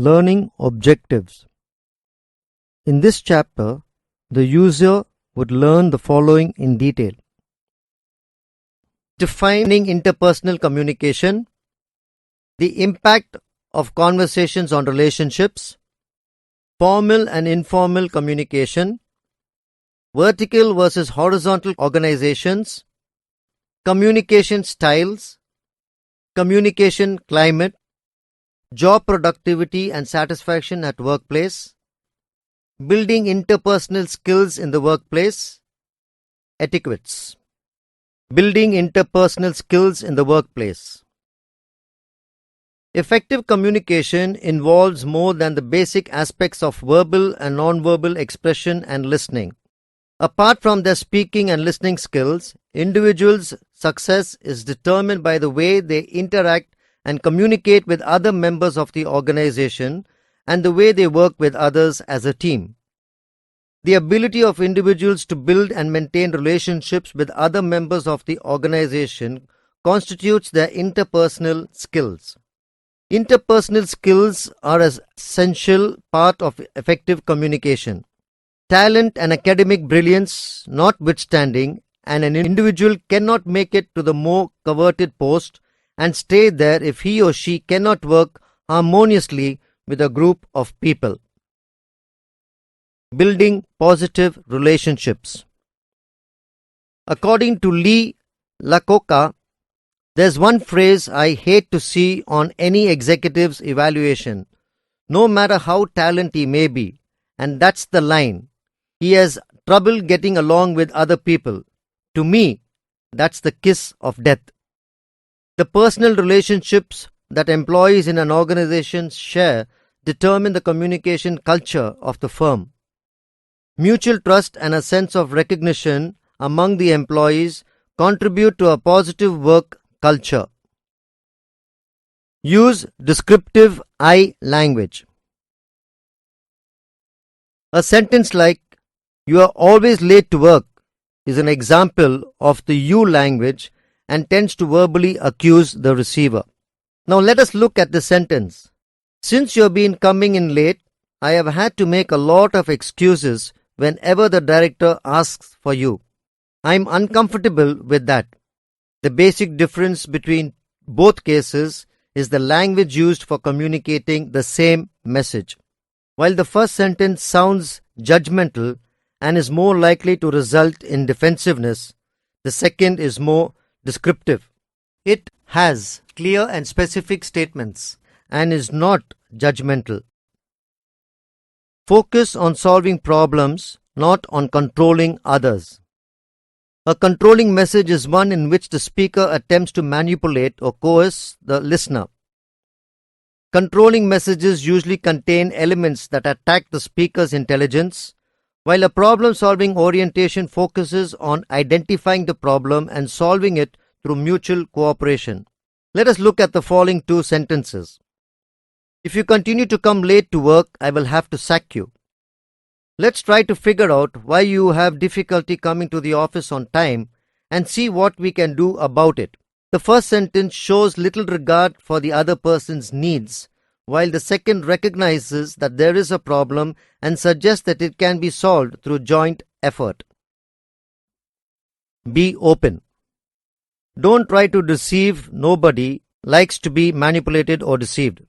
Learning objectives. In this chapter, the user would learn the following in detail. Defining interpersonal communication, the impact of conversations on relationships, formal and informal communication, vertical versus horizontal organizations, communication styles, communication climate, job productivity and satisfaction at workplace, building interpersonal skills in the workplace, etiquettes. Building interpersonal skills in the workplace. Effective communication involves more than the basic aspects of verbal and non-verbal expression and listening. Apart from their speaking and listening skills, individuals' success is determined by the way they interact and communicate with other members of the organization and the way they work with others as a team. The ability of individuals to build and maintain relationships with other members of the organization constitutes their interpersonal skills. Interpersonal skills are an essential part of effective communication. Talent and academic brilliance notwithstanding, an individual cannot make it to the more coveted post and stay there if he or she cannot work harmoniously with a group of people. Building positive relationships. According to Lee Iacocca, there's one phrase I hate to see on any executive's evaluation, no matter how talented he may be, and that's the line, he has trouble getting along with other people. To me, that's the kiss of death. The personal relationships that employees in an organization share determine the communication culture of the firm. Mutual trust and a sense of recognition among the employees contribute to a positive work culture. Use descriptive I language. A sentence like, "You are always late to work," is an example of the you language and tends to verbally accuse the receiver. Now let us look at the sentence. "Since you have been coming in late, I have had to make a lot of excuses whenever the director asks for you. I'm uncomfortable with that." The basic difference between both cases is the language used for communicating the same message. While the first sentence sounds judgmental and is more likely to result in defensiveness, the second is more descriptive. It has clear and specific statements and is not judgmental. Focus on solving problems, not on controlling others. A controlling message is one in which the speaker attempts to manipulate or coerce the listener. Controlling messages usually contain elements that attack the speaker's intelligence, while a problem-solving orientation focuses on identifying the problem and solving it through mutual cooperation. Let us look at the following two sentences. "If you continue to come late to work, I will have to sack you." Let's try to figure out why you have difficulty coming to the office on time and see what we can do about it. The first sentence shows little regard for the other person's needs, while the second recognizes that there is a problem and suggests that it can be solved through joint effort. Be open. Don't try to deceive. Nobody likes to be manipulated or deceived.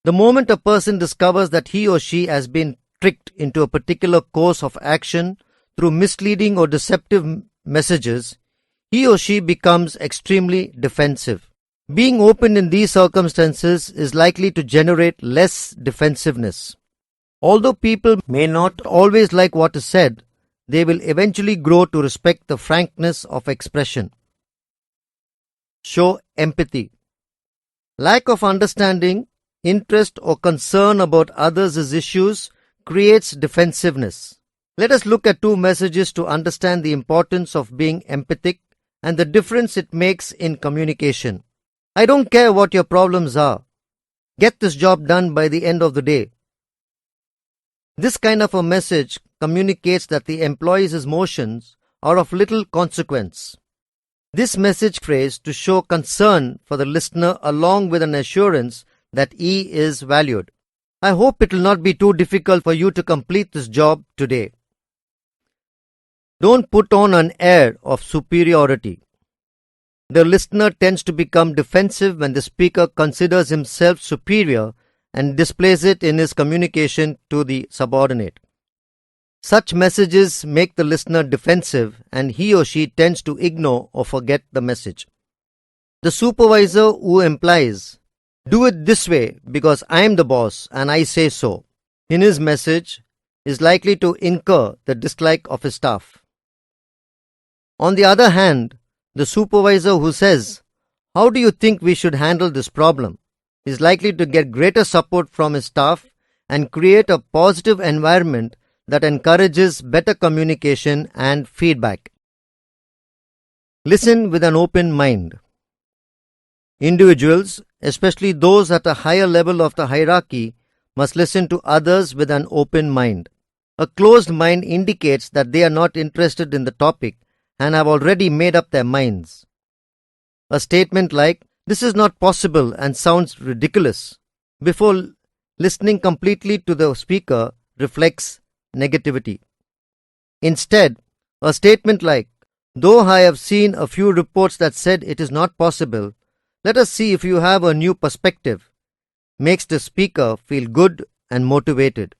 The moment a person discovers that he or she has been tricked into a particular course of action through misleading or deceptive messages, he or she becomes extremely defensive. Being open in these circumstances is likely to generate less defensiveness. Although people may not always like what is said, they will eventually grow to respect the frankness of expression. Show empathy. Lack of understanding, interest or concern about others' issues creates defensiveness. Let us look at two messages to understand the importance of being empathic and the difference it makes in communication. "I don't care what your problems are. Get this job done by the end of the day." This kind of a message communicates that the employee's emotions are of little consequence. This message phrase to show concern for the listener along with an assurance that he is valued. I hope it will not be too difficult for you to complete this job today. Don't put on an air of superiority. The listener tends to become defensive when the speaker considers himself superior and displays it in his communication to the subordinate. Such messages make the listener defensive and he or she tends to ignore or forget the message. The supervisor who implies, "Do it this way because I am the boss and I say so," in his message is likely to incur the dislike of his staff. On the other hand, the supervisor who says, "How do you think we should handle this problem?" is likely to get greater support from his staff and create a positive environment that encourages better communication and feedback. Listen with an open mind. Individuals, especially those at a higher level of the hierarchy, must listen to others with an open mind. A closed mind indicates that they are not interested in the topic and have already made up their minds. A statement like, "This is not possible and sounds ridiculous," before listening completely to the speaker reflects negativity. Instead, a statement like, "Though I have seen a few reports that said it is not possible, let us see if you have a new perspective," makes the speaker feel good and motivated.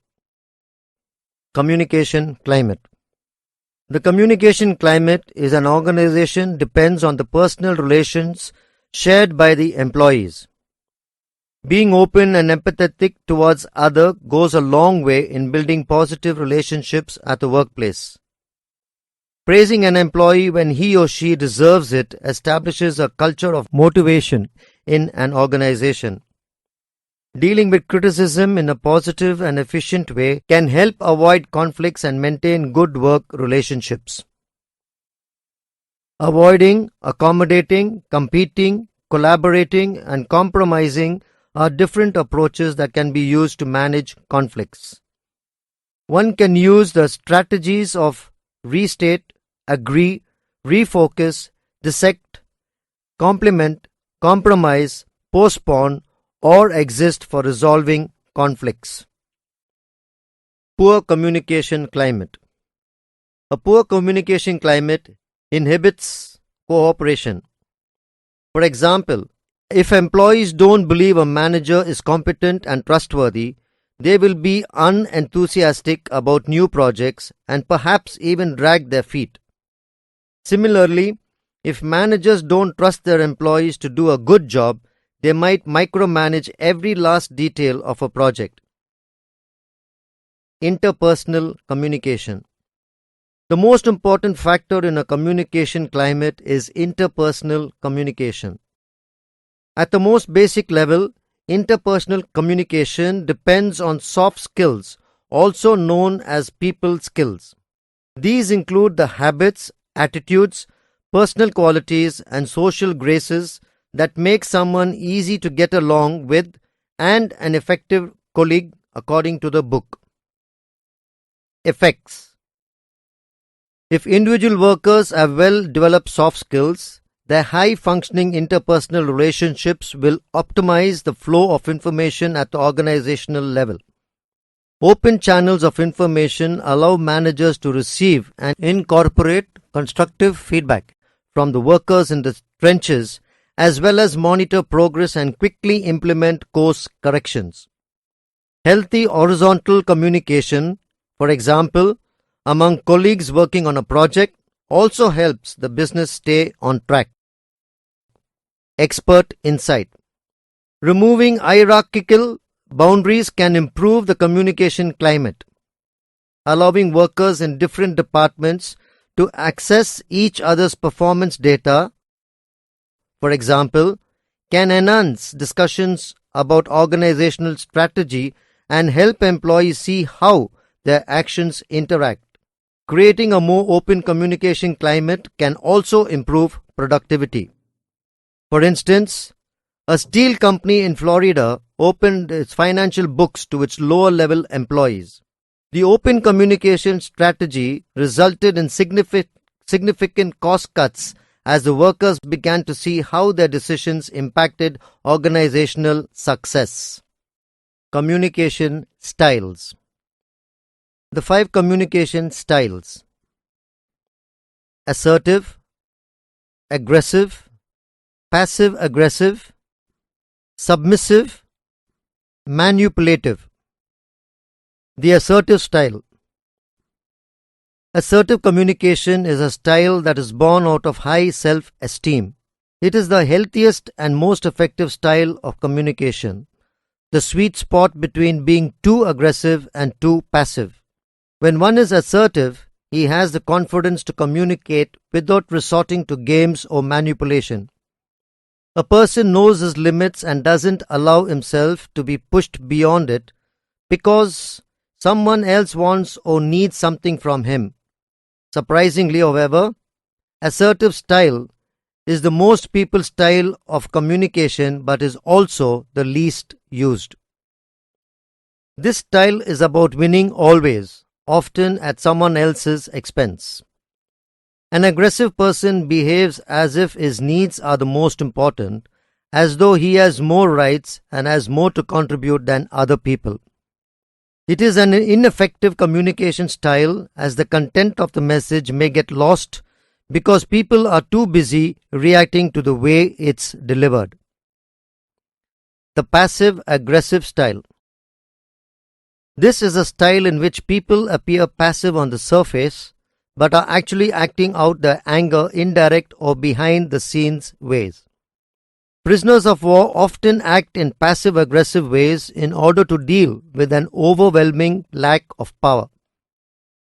Communication climate. The communication climate is an organization depends on the personal relations shared by the employees. Being open and empathetic towards others goes a long way in building positive relationships at the workplace. Praising an employee when he or she deserves it establishes a culture of motivation in an organization. Dealing with criticism in a positive and efficient way can help avoid conflicts and maintain good work relationships. Avoiding, accommodating, competing, collaborating, and compromising are different approaches that can be used to manage conflicts. One can use the strategies of restate, agree, refocus, dissect, complement, compromise, postpone, or exist for resolving conflicts. Poor communication climate. A poor communication climate inhibits cooperation. For example, if employees don't believe a manager is competent and trustworthy, they will be unenthusiastic about new projects and perhaps even drag their feet. Similarly, if managers don't trust their employees to do a good job, they might micromanage every last detail of a project. Interpersonal communication. The most important factor in a communication climate is interpersonal communication. At the most basic level, interpersonal communication depends on soft skills, also known as people skills. These include the habits, attitudes, personal qualities, and social graces that make someone easy to get along with and an effective colleague, according to the book. Effects. If individual workers have well-developed soft skills, their high-functioning interpersonal relationships will optimize the flow of information at the organizational level. Open channels of information allow managers to receive and incorporate constructive feedback from the workers in the trenches, as well as monitor progress and quickly implement course corrections. Healthy horizontal communication, for example, among colleagues working on a project, also helps the business stay on track. Expert insight. Removing hierarchical boundaries can improve the communication climate. Allowing workers in different departments to access each other's performance data, for example, can enhance discussions about organizational strategy and help employees see how their actions interact. Creating a more open communication climate can also improve productivity. For instance, a steel company in Florida opened its financial books to its lower-level employees. The open communication strategy resulted in significant cost cuts as the workers began to see how their decisions impacted organizational success. Communication styles. The 5 communication styles: assertive, aggressive, passive aggressive, submissive, manipulative. The assertive style. Assertive communication is a style that is born out of high self-esteem. It is the healthiest and most effective style of communication, the sweet spot between being too aggressive and too passive. When one is assertive, he has the confidence to communicate without resorting to games or manipulation. A person knows his limits and doesn't allow himself to be pushed beyond it because someone else wants or needs something from him. Surprisingly, however, assertive style is the most people's style of communication but is also the least used. This style is about winning always, often at someone else's expense. An aggressive person behaves as if his needs are the most important, as though he has more rights and has more to contribute than other people. It is an ineffective communication style as the content of the message may get lost because people are too busy reacting to the way it's delivered. The passive aggressive style. This is a style in which people appear passive on the surface but are actually acting out their anger indirect or behind the scenes ways. Prisoners of war often act in passive aggressive ways in order to deal with an overwhelming lack of power.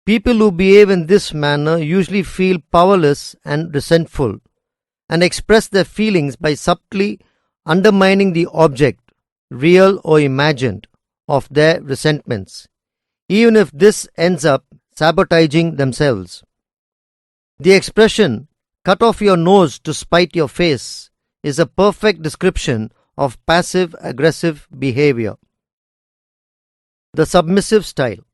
People who behave in this manner usually feel powerless and resentful and express their feelings by subtly undermining the object, real or imagined, of their resentments, even if this ends up sabotaging themselves. The expression, "cut off your nose to spite your face," is a perfect description of passive aggressive behavior. The submissive style.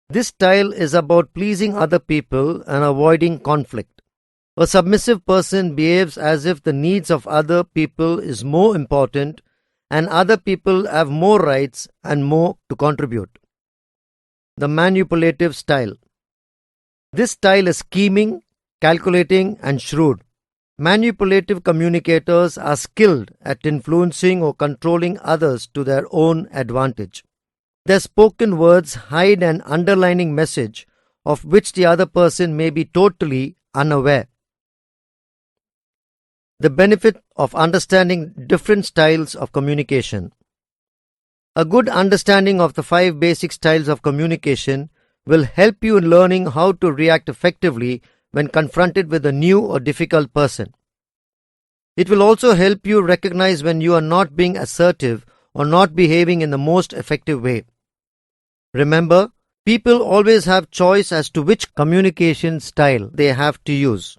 This style is about pleasing other people and avoiding conflict. A submissive person behaves as if the needs of other people is more important and other people have more rights and more to contribute. The manipulative style. This style is scheming, calculating, and shrewd. Manipulative communicators are skilled at influencing or controlling others to their own advantage. Their spoken words hide an underlying message of which the other person may be totally unaware. The benefit of understanding different styles of communication. A good understanding of the 5 basic styles of communication will help you in learning how to react effectively when confronted with a new or difficult person. It will also help you recognize when you are not being assertive or not behaving in the most effective way. Remember, people always have choice as to which communication style they have to use.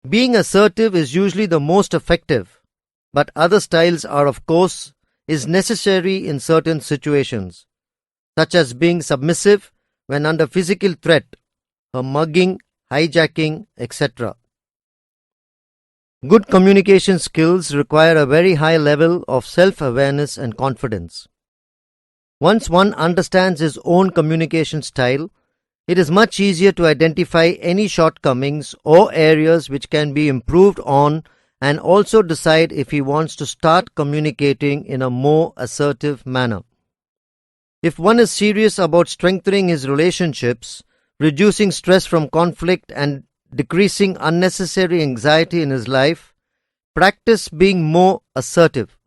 Being assertive is usually the most effective, but other styles are, of course, is necessary in certain situations, such as being submissive when under physical threat, a mugging, hijacking, etc. Good communication skills require a very high level of self-awareness and confidence. Once one understands his own communication style, it is much easier to identify any shortcomings or areas which can be improved on and also decide if he wants to start communicating in a more assertive manner. If one is serious about strengthening his relationships, reducing stress from conflict and decreasing unnecessary anxiety in his life, practice being more assertive.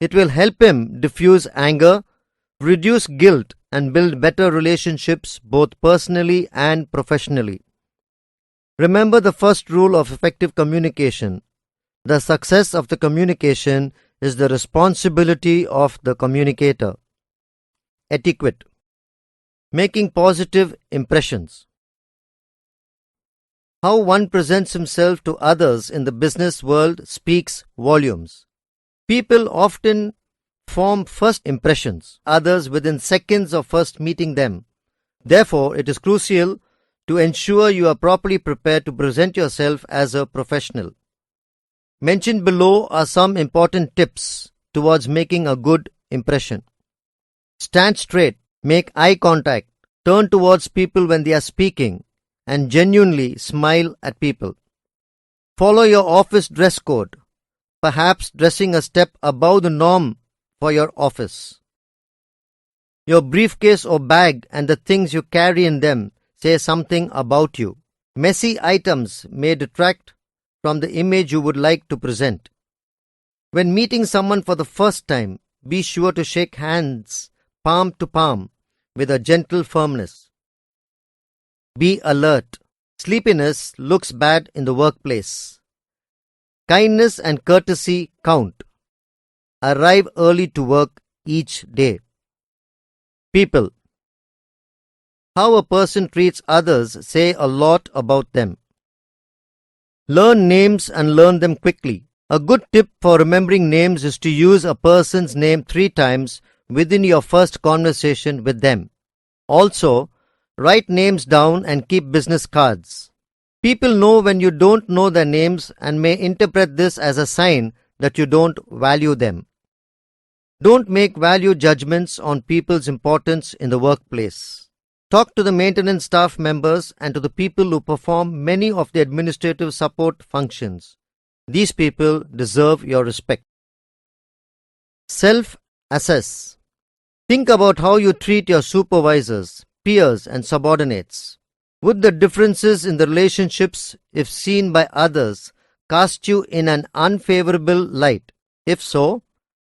It will help him diffuse anger, reduce guilt, and build better relationships both personally and professionally. Remember the first rule of effective communication. The success of the communication is the responsibility of the communicator. Etiquette. Making positive impressions. How one presents himself to others in the business world speaks volumes. People often form first impressions, others within seconds of first meeting them. Therefore, it is crucial to ensure you are properly prepared to present yourself as a professional. Mentioned below are some important tips towards making a good impression. Stand straight, make eye contact, turn towards people when they are speaking, and genuinely smile at people. Follow your office dress code, perhaps dressing a step above the norm for your office. Your briefcase or bag and the things you carry in them say something about you. Messy items may detract from the image you would like to present. When meeting someone for the first time, be sure to shake hands palm to palm with a gentle firmness. Be alert. Sleepiness looks bad in the workplace. Kindness and courtesy count. Arrive early to work each day. People. How a person treats others say a lot about them. Learn names and learn them quickly. A good tip for remembering names is to use a person's name 3 times within your first conversation with them. Also, write names down and keep business cards. People know when you don't know their names and may interpret this as a sign that you don't value them. Don't make value judgments on people's importance in the workplace. Talk to the maintenance staff members and to the people who perform many of the administrative support functions. These people deserve your respect. Self-assess. Think about how you treat your supervisors, peers, and subordinates. Would the differences in the relationships, if seen by others, cast you in an unfavorable light? If so,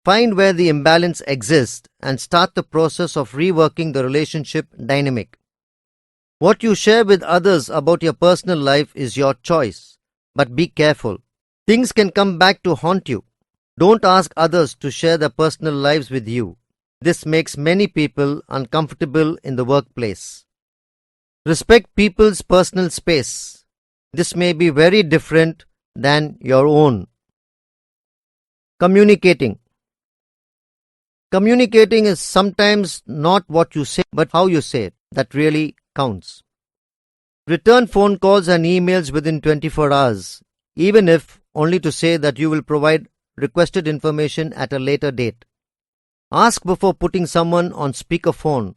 find where the imbalance exists and start the process of reworking the relationship dynamic. What you share with others about your personal life is your choice, but be careful. Things can come back to haunt you. Don't ask others to share their personal lives with you. This makes many people uncomfortable in the workplace. Respect people's personal space. This may be very different than your own. Communicating. Communicating is sometimes not what you say, but how you say it that really counts. Return phone calls and emails within 24 hours, even if only to say that you will provide requested information at a later date. Ask before putting someone on speakerphone.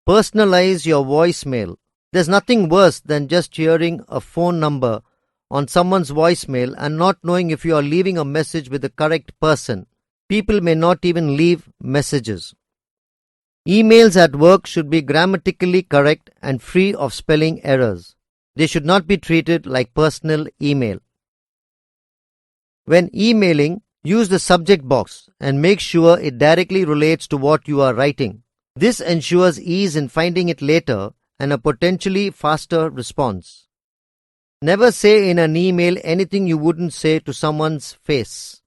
Personalize your voicemail. There's nothing worse than just hearing a phone number on someone's voicemail and not knowing if you are leaving a message with the correct person. People may not even leave messages. Emails at work should be grammatically correct and free of spelling errors. They should not be treated like personal email. When emailing, use the subject box and make sure it directly relates to what you are writing. This ensures ease in finding it later and a potentially faster response. Never say in an email anything you wouldn't say to someone's face.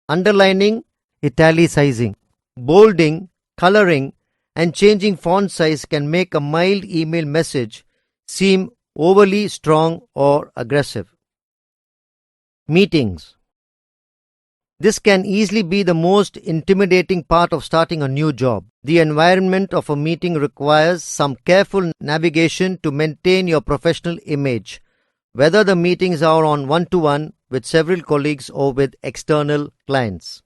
Underlining, italicizing, bolding, coloring, and changing font size can make a mild email message seem overly strong or aggressive. Meetings. This can easily be the most intimidating part of starting a new job. The environment of a meeting requires some careful navigation to maintain your professional image, whether the meetings are on one-to-one with several colleagues or with external clients.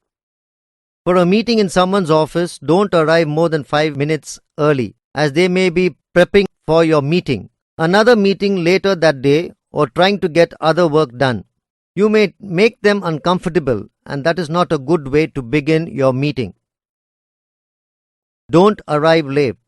For a meeting in someone's office, don't arrive more than 5 minutes early, as they may be prepping for your meeting, another meeting later that day, or trying to get other work done. You may make them uncomfortable, and that is not a good way to begin your meeting. Don't arrive late,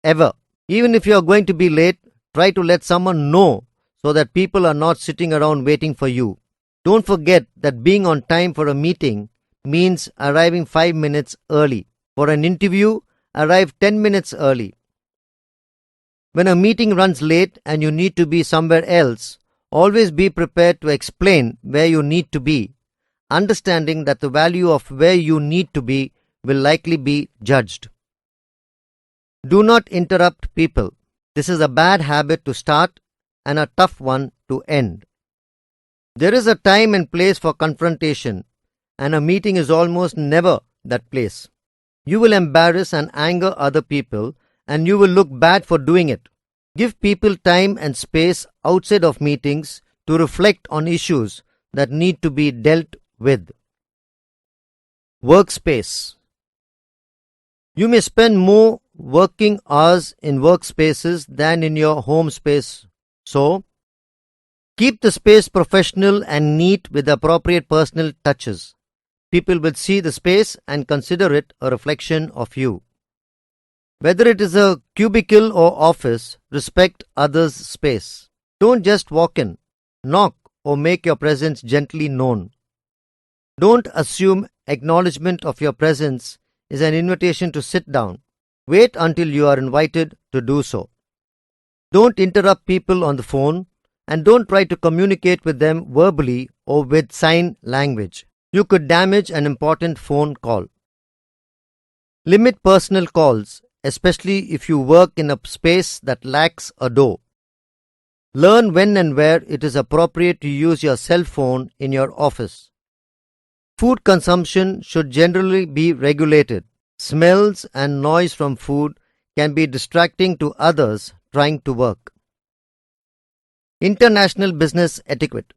ever. Even if you are going to be late, try to let someone know so that people are not sitting around waiting for you. Don't forget that being on time for a meeting means arriving 5 minutes early. For an interview, arrive 10 minutes early. When a meeting runs late and you need to be somewhere else, always be prepared to explain where you need to be, understanding that the value of where you need to be will likely be judged. Do not interrupt people. This is a bad habit to start and a tough one to end. There is a time and place for confrontation, and a meeting is almost never that place. You will embarrass and anger other people, and you will look bad for doing it. Give people time and space outside of meetings to reflect on issues that need to be dealt with. Workspace. You may spend more working hours in workspaces than in your home space. So, keep the space professional and neat with appropriate personal touches. People will see the space and consider it a reflection of you. Whether it is a cubicle or office, respect others' space. Don't just walk in, knock, or make your presence gently known. Don't assume acknowledgement of your presence is an invitation to sit down. Wait until you are invited to do so. Don't interrupt people on the phone, and don't try to communicate with them verbally or with sign language. You could damage an important phone call. Limit personal calls, especially if you work in a space that lacks a door. Learn when and where it is appropriate to use your cell phone in your office. Food consumption should generally be regulated. Smells and noise from food can be distracting to others trying to work. International business etiquette.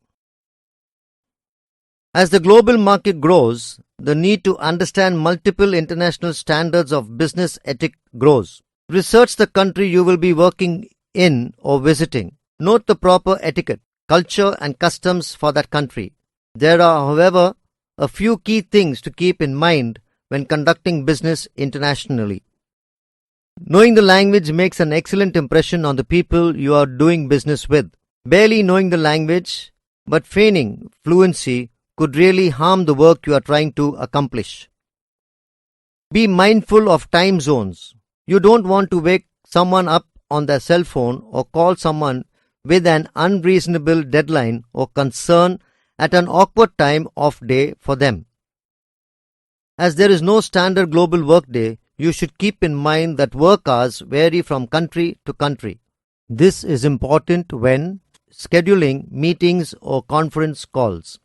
As the global market grows, the need to understand multiple international standards of business ethics grows. Research the country you will be working in or visiting. Note the proper etiquette, culture, and customs for that country. There are, however, a few key things to keep in mind when conducting business internationally. Knowing the language makes an excellent impression on the people you are doing business with. Barely knowing the language, but feigning fluency could really harm the work you are trying to accomplish. Be mindful of time zones. You don't want to wake someone up on their cell phone or call someone with an unreasonable deadline or concern at an awkward time of day for them. As there is no standard global workday, you should keep in mind that work hours vary from country to country. This is important when scheduling meetings or conference calls.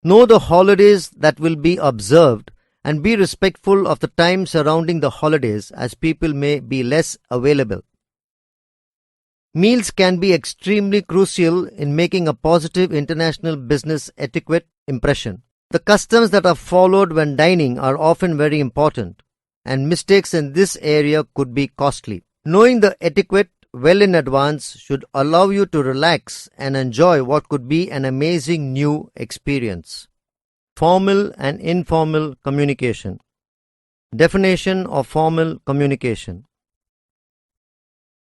Know the holidays that will be observed and be respectful of the time surrounding the holidays, as people may be less available. Meals can be extremely crucial in making a positive international business etiquette impression. The customs that are followed when dining are often very important, and mistakes in this area could be costly. Knowing the etiquette well in advance should allow you to relax and enjoy what could be an amazing new experience. Formal and informal communication. Definition of formal communication.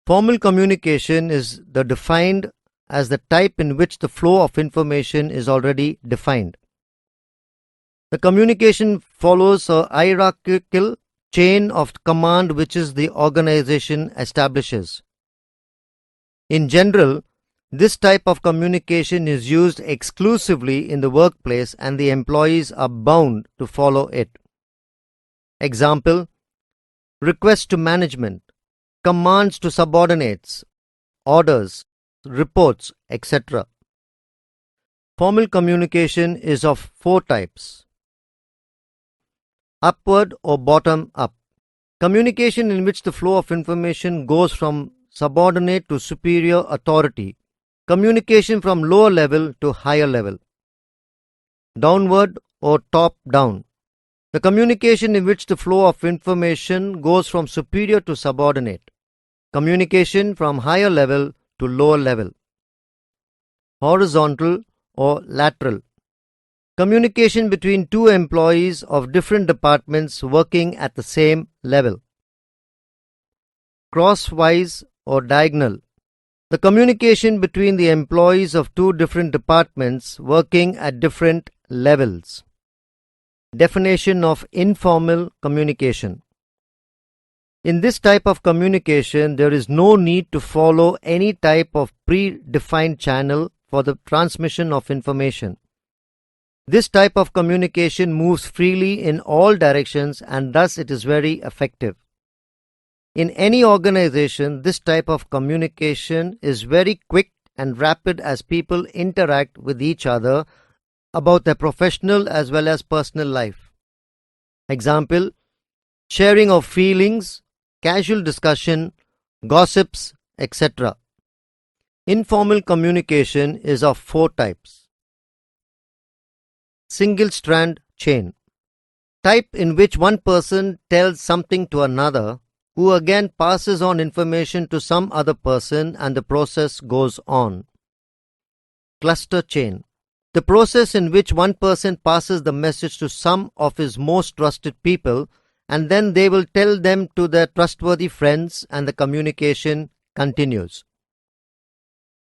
Formal communication is defined as the type in which the flow of information is already defined. The communication follows a hierarchical chain of command which is the organization establishes. In general, this type of communication is used exclusively in the workplace and the employees are bound to follow it. Example: request to management, commands to subordinates, orders, reports, etc. Formal communication is of four types. Upward or bottom up. Communication in which the flow of information goes from subordinate to superior authority. Communication from lower level to higher level. Downward or top down. The communication in which the flow of information goes from superior to subordinate. Communication from higher level to lower level. Horizontal or lateral. Communication between two employees of different departments working at the same level. Crosswise or diagonal. The communication between the employees of two different departments working at different levels. Definition of informal communication. In this type of communication, there is no need to follow any type of predefined channel for the transmission of information. This type of communication moves freely in all directions and thus it is very effective. In any organization, this type of communication is very quick and rapid as people interact with each other about their professional as well as personal life. Example: sharing of feelings, casual discussion, gossips, etc. Informal communication is of 4 types. Single strand chain. type in which one person tells something to another, who again passes on information to some other person, and the process goes on. Cluster chain. The process in which one person passes the message to some of his most trusted people, and then they will tell them to their trustworthy friends, and the communication continues.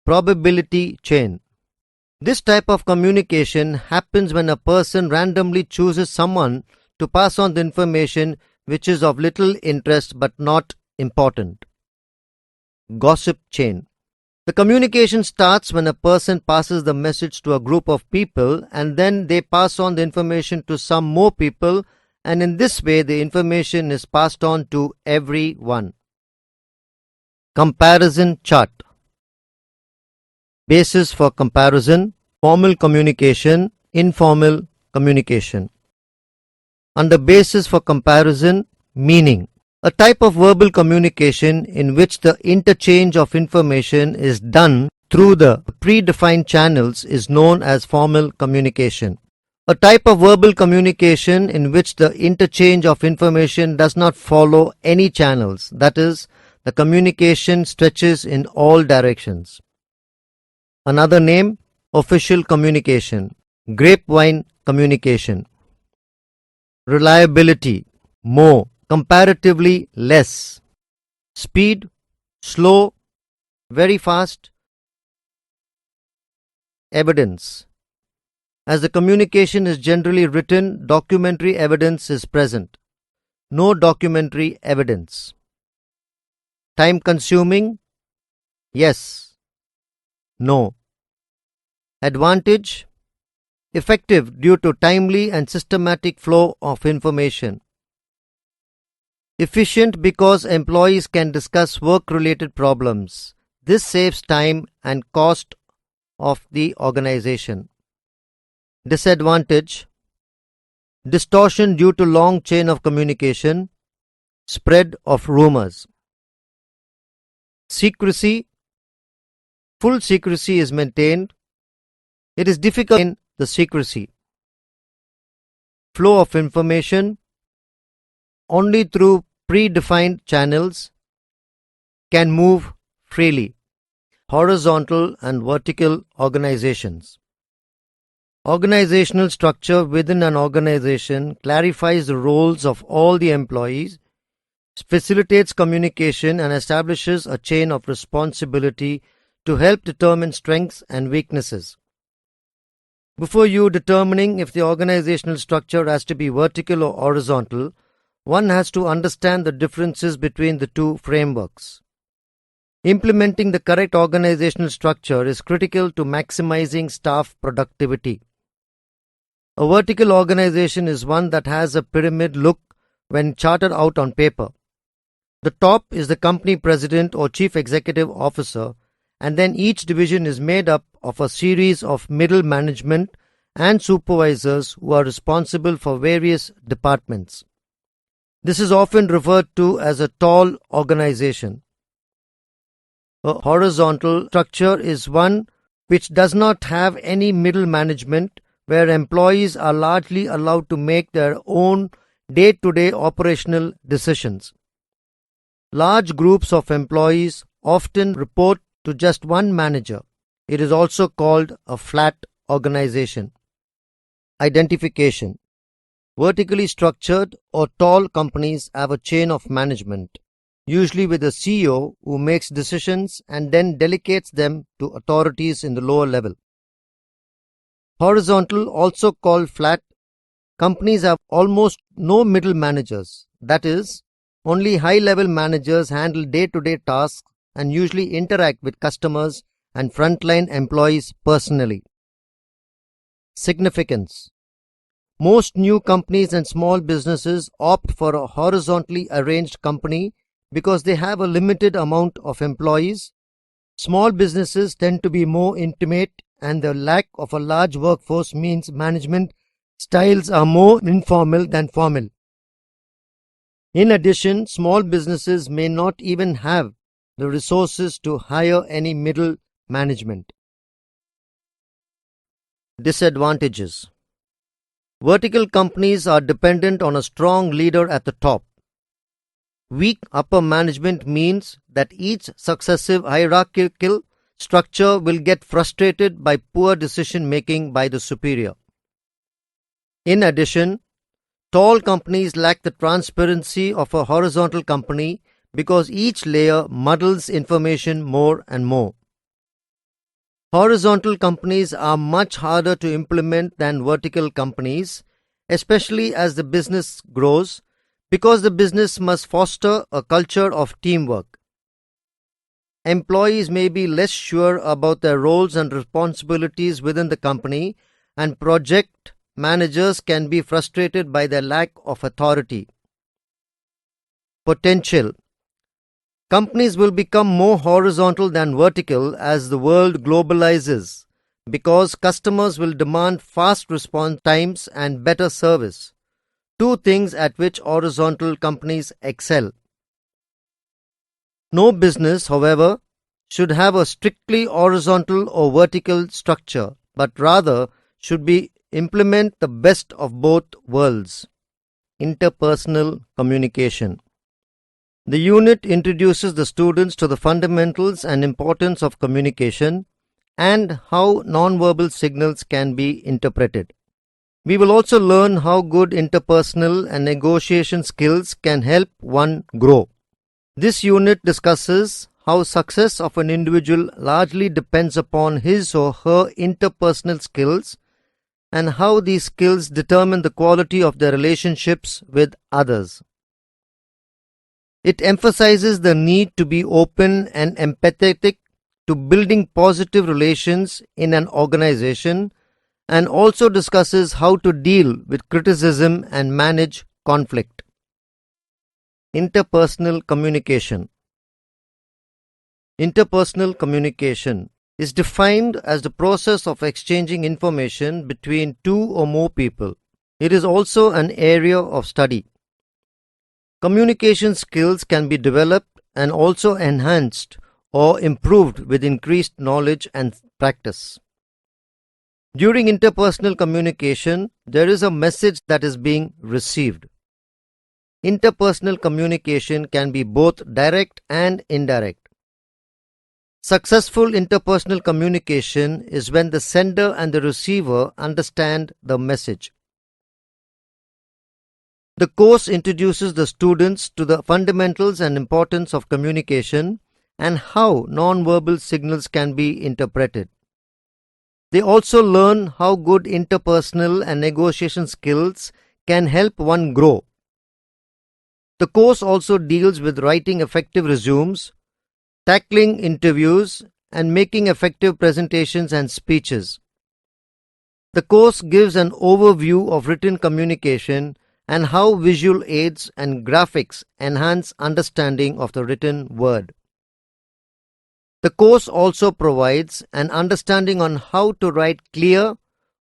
Probability chain. This type of communication happens when a person randomly chooses someone to pass on the information which is of little interest but not important. Gossip chain. The communication starts when a person passes the message to a group of people, and then they pass on the information to some more people, and in this way the information is passed on to everyone. Comparison chart. Basis for comparison: formal communication, informal communication. Under basis for comparison, meaning: a type of verbal communication in which the interchange of information is done through the predefined channels is known as formal communication. A type of verbal communication in which the interchange of information does not follow any channels, that is, the communication stretches in all directions. Another name: official communication, grapevine communication. Reliability: more, comparatively less. Speed: slow, very fast. Evidence: as the communication is generally written, documentary evidence is present. No documentary evidence. Time consuming: yes, no. Advantage: effective due to timely and systematic flow of information. Efficient because employees can discuss work-related problems. This saves time and cost of the organization. Disadvantage: distortion due to long chain of communication, spread of rumors. Secrecy: full secrecy is maintained. It is difficult to maintain the secrecy. Flow of information: only through predefined channels, can move freely. Horizontal and vertical organizations. Organizational structure within an organization clarifies the roles of all the employees, facilitates communication, and establishes a chain of responsibility to help determine strengths and weaknesses. Before you determining if the organizational structure has to be vertical or horizontal, one has to understand the differences between the two frameworks. Implementing the correct organizational structure is critical to maximizing staff productivity. A vertical organization is one that has a pyramid look when charted out on paper. The top is the company president or chief executive officer, and then each division is made up of a series of middle management and supervisors who are responsible for various departments. This is often referred to as a tall organization. A horizontal structure is one which does not have any middle management, where employees are largely allowed to make their own day-to-day operational decisions. Large groups of employees often report to just one manager. It is also called a flat organization. Identification. Vertically structured or tall companies have a chain of management, usually with a CEO who makes decisions and then delegates them to authorities in the lower level. Horizontal, also called flat, companies have almost no middle managers. That is, only high-level managers handle day-to-day tasks and usually interact with customers and frontline employees personally. Significance. Most new companies and small businesses opt for a horizontally arranged company because they have a limited amount of employees. Small businesses tend to be more intimate, and the lack of a large workforce means management styles are more informal than formal. In addition, small businesses may not even have the resources to hire any middle management. Disadvantages. Vertical companies are dependent on a strong leader at the top. Weak upper management means that each successive hierarchical structure will get frustrated by poor decision making by the superior. In addition, tall companies lack the transparency of a horizontal company because each layer muddles information more and more. Horizontal companies are much harder to implement than vertical companies, especially as the business grows, because the business must foster a culture of teamwork. Employees may be less sure about their roles and responsibilities within the company, and project managers can be frustrated by their lack of authority. Potential. Companies will become more horizontal than vertical as the world globalizes, because customers will demand fast response times and better service, two things at which horizontal companies excel. No business, however, should have a strictly horizontal or vertical structure, but rather should implement the best of both worlds. Interpersonal communication. The unit introduces the students to the fundamentals and importance of communication and how nonverbal signals can be interpreted. We will also learn how good interpersonal and negotiation skills can help one grow. This unit discusses how success of an individual largely depends upon his or her interpersonal skills and how these skills determine the quality of their relationships with others. It emphasizes the need to be open and empathetic to building positive relations in an organization and also discusses how to deal with criticism and manage conflict. Interpersonal communication. Interpersonal communication is defined as the process of exchanging information between two or more people. It is also an area of study. Communication skills can be developed and also enhanced or improved with increased knowledge and practice. During interpersonal communication, there is a message that is being received. Interpersonal communication can be both direct and indirect. Successful interpersonal communication is when the sender and the receiver understand the message. The course introduces the students to the fundamentals and importance of communication and how nonverbal signals can be interpreted. They also learn how good interpersonal and negotiation skills can help one grow. The course also deals with writing effective resumes, tackling interviews, and making effective presentations and speeches. The course gives an overview of written communication and how visual aids and graphics enhance understanding of the written word. The course also provides an understanding on how to write clear,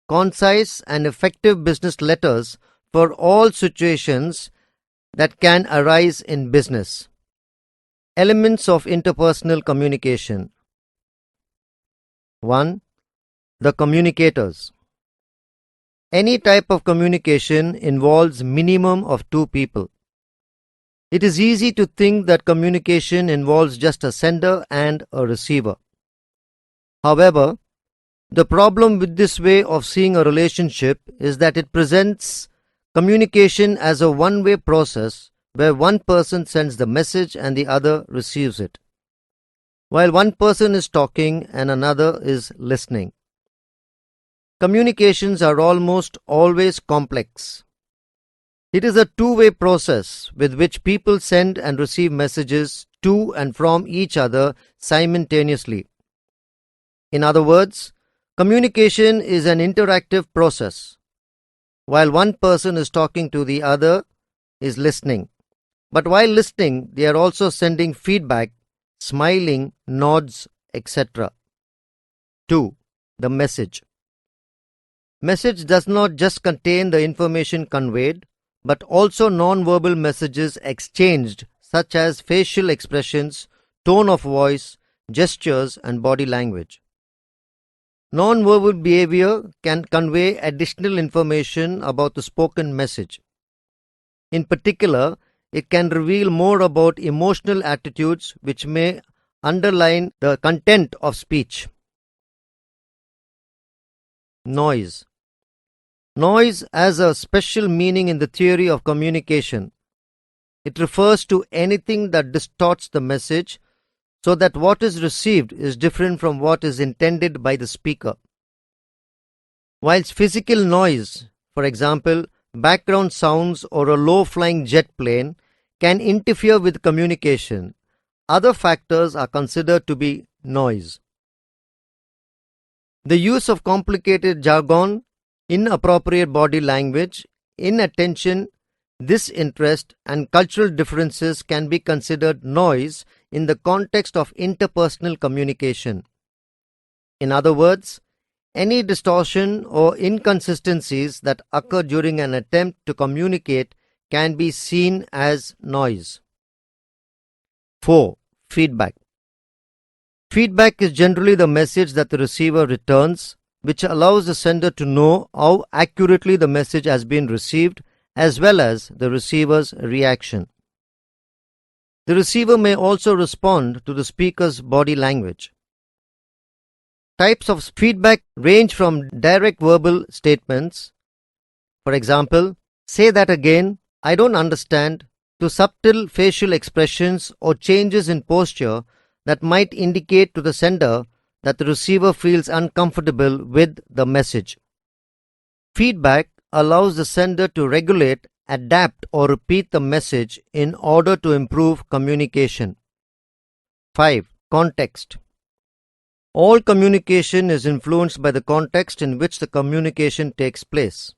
concise, and effective business letters for all situations that can arise in business. Elements of interpersonal communication. 1. The communicators. Any type of communication involves minimum of two people. It is easy to think that communication involves just a sender and a receiver. However, the problem with this way of seeing a relationship is that it presents communication as a one-way process where one person sends the message and the other receives it, while one person is talking and another is listening. Communications are almost always complex. It is a two-way process with which people send and receive messages to and from each other simultaneously. In other words, communication is an interactive process. While one person is talking to the other is listening. But while listening, they are also sending feedback, smiling, nods, etc. 2. The message. Message does not just contain the information conveyed, but also non-verbal messages exchanged such as facial expressions, tone of voice, gestures and body language. Non-verbal behavior can convey additional information about the spoken message. In particular, it can reveal more about emotional attitudes which may underline the content of speech. Noise. Noise has a special meaning in the theory of communication. It refers to anything that distorts the message so that what is received is different from what is intended by the speaker. Whilst physical noise, for example, background sounds or a low-flying jet plane, can interfere with communication, other factors are considered to be noise. The use of complicated jargon, inappropriate body language, inattention, disinterest, and cultural differences can be considered noise in the context of interpersonal communication. In other words, any distortion or inconsistencies that occur during an attempt to communicate can be seen as noise. 4. Feedback. Feedback is generally the message that the receiver returns, which allows the sender to know how accurately the message has been received as well as the receiver's reaction. The receiver may also respond to the speaker's body language. Types of feedback range from direct verbal statements, for example, "Say that again, I don't understand," to subtle facial expressions or changes in posture that might indicate to the sender that the receiver feels uncomfortable with the message. Feedback allows the sender to regulate, adapt, or repeat the message in order to improve communication. 5. Context. All communication is influenced by the context in which the communication takes place.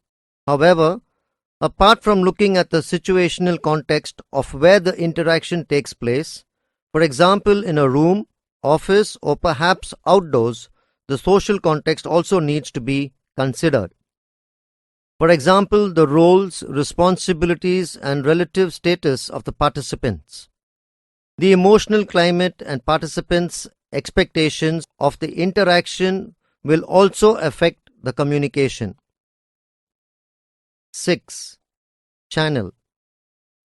However, apart from looking at the situational context of where the interaction takes place, for example in a room, office, or perhaps outdoors, the social context also needs to be considered. For example, the roles, responsibilities, and relative status of the participants. The emotional climate and participants' expectations of the interaction will also affect the communication. 6. Channel.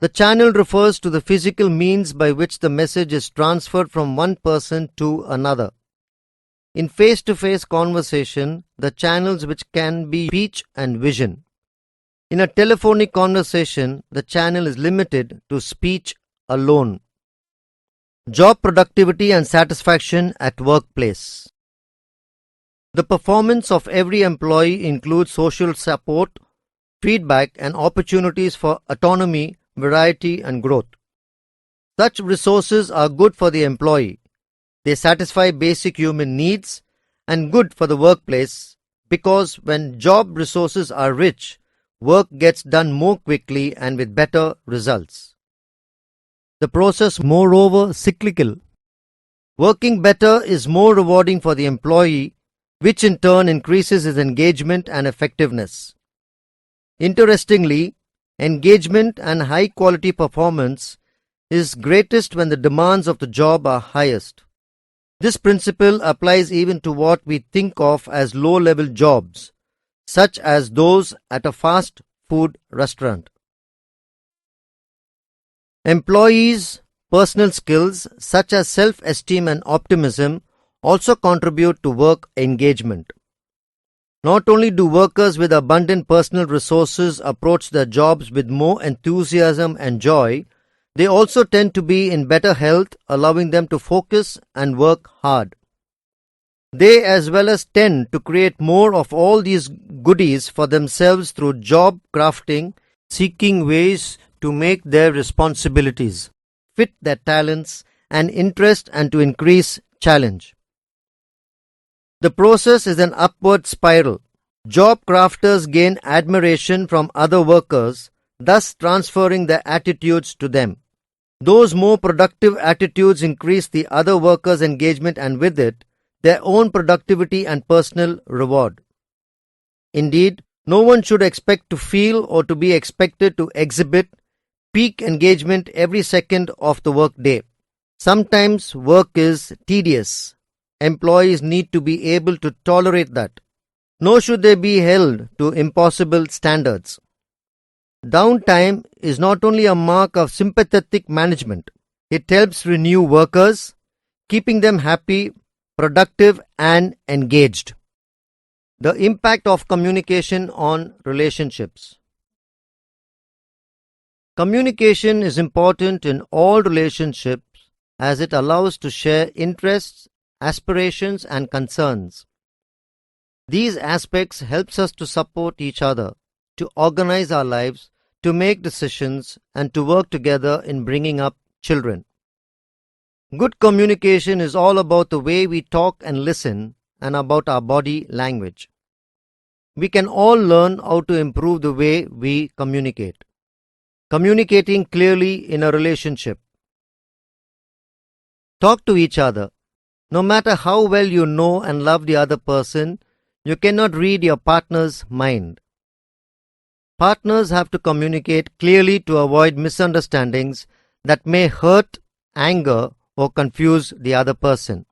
The channel refers to the physical means by which the message is transferred from one person to another. In face-to-face conversation, the channels which can be speech and vision. In a telephonic conversation, the channel is limited to speech alone. Job productivity and satisfaction at workplace. The performance of every employee includes social support, feedback, and opportunities for autonomy, variety, and growth. Such resources are good for the employee. They satisfy basic human needs and good for the workplace because when job resources are rich, work gets done more quickly and with better results. The process, moreover, cyclical. Working better is more rewarding for the employee, which in turn increases his engagement and effectiveness. Interestingly, engagement and high-quality performance is greatest when the demands of the job are highest. This principle applies even to what we think of as low-level jobs, such as those at a fast food restaurant. Employees' personal skills such as self-esteem and optimism also contribute to work engagement. Not only do workers with abundant personal resources approach their jobs with more enthusiasm and joy, they also tend to be in better health, allowing them to focus and work hard. They as well as tend to create more of all these goodies for themselves through job crafting, seeking ways to make their responsibilities fit their talents and interest and to increase challenge. The process is an upward spiral. Job crafters gain admiration from other workers, thus transferring their attitudes to them. Those more productive attitudes increase the other workers' engagement and with it, their own productivity and personal reward. Indeed, no one should expect to feel or to be expected to exhibit peak engagement every second of the workday. Sometimes work is tedious. Employees need to be able to tolerate that. Nor should they be held to impossible standards. Downtime is not only a mark of sympathetic management, it helps renew workers, keeping them happy, productive, and engaged. The impact of communication on relationships. Communication is important in all relationships as it allows to share interests, aspirations, and concerns. These aspects helps us to support each other, to organize our lives, to make decisions, and to work together in bringing up children. Good communication is all about the way we talk and listen and about our body language. We can all learn how to improve the way we communicate. Communicating clearly in a relationship. Talk to each other. No matter how well you know and love the other person, you cannot read your partner's mind. Partners have to communicate clearly to avoid misunderstandings that may hurt, anger, or confuse the other person.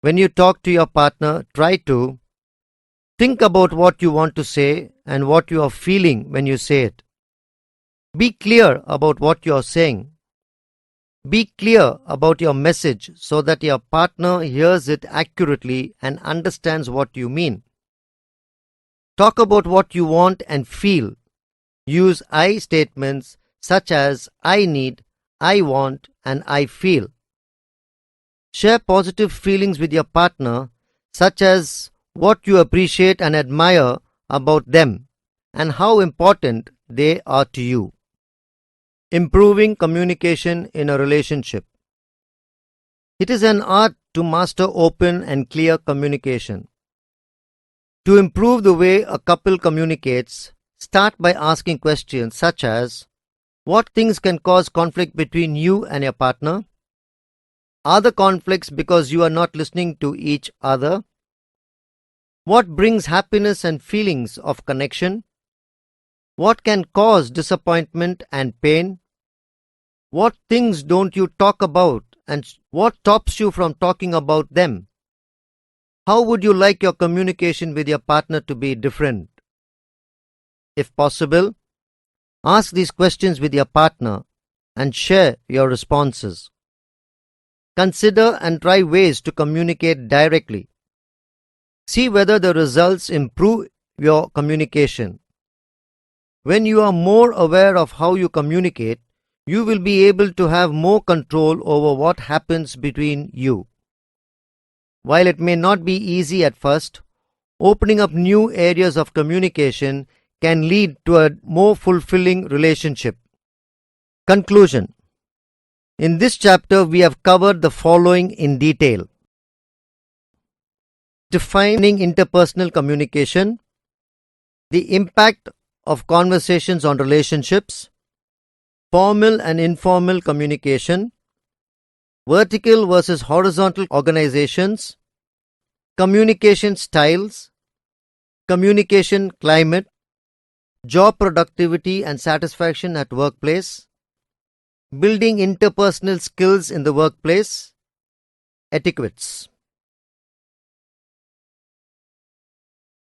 When you talk to your partner, try to think about what you want to say and what you are feeling when you say it. Be clear about what you are saying. Be clear about your message so that your partner hears it accurately and understands what you mean. Talk about what you want and feel. Use I statements such as I need, I want, and I feel. Share positive feelings with your partner, such as what you appreciate and admire about them and how important they are to you. Improving communication in a relationship. It is an art to master open and clear communication. To improve the way a couple communicates, start by asking questions such as, what things can cause conflict between you and your partner? Are the conflicts because you are not listening to each other? What brings happiness and feelings of connection? What can cause disappointment and pain? What things don't you talk about and what stops you from talking about them? How would you like your communication with your partner to be different? If possible, ask these questions with your partner and share your responses. Consider and try ways to communicate directly. See whether the results improve your communication. When you are more aware of how you communicate, you will be able to have more control over what happens between you. While it may not be easy at first, opening up new areas of communication can lead to a more fulfilling relationship. Conclusion. In this chapter, we have covered the following in detail. Defining interpersonal communication, the impact of conversations on relationships, formal and informal communication, vertical versus horizontal organizations, communication styles, communication climate, job productivity and satisfaction at workplace, building interpersonal skills in the workplace, etiquettes.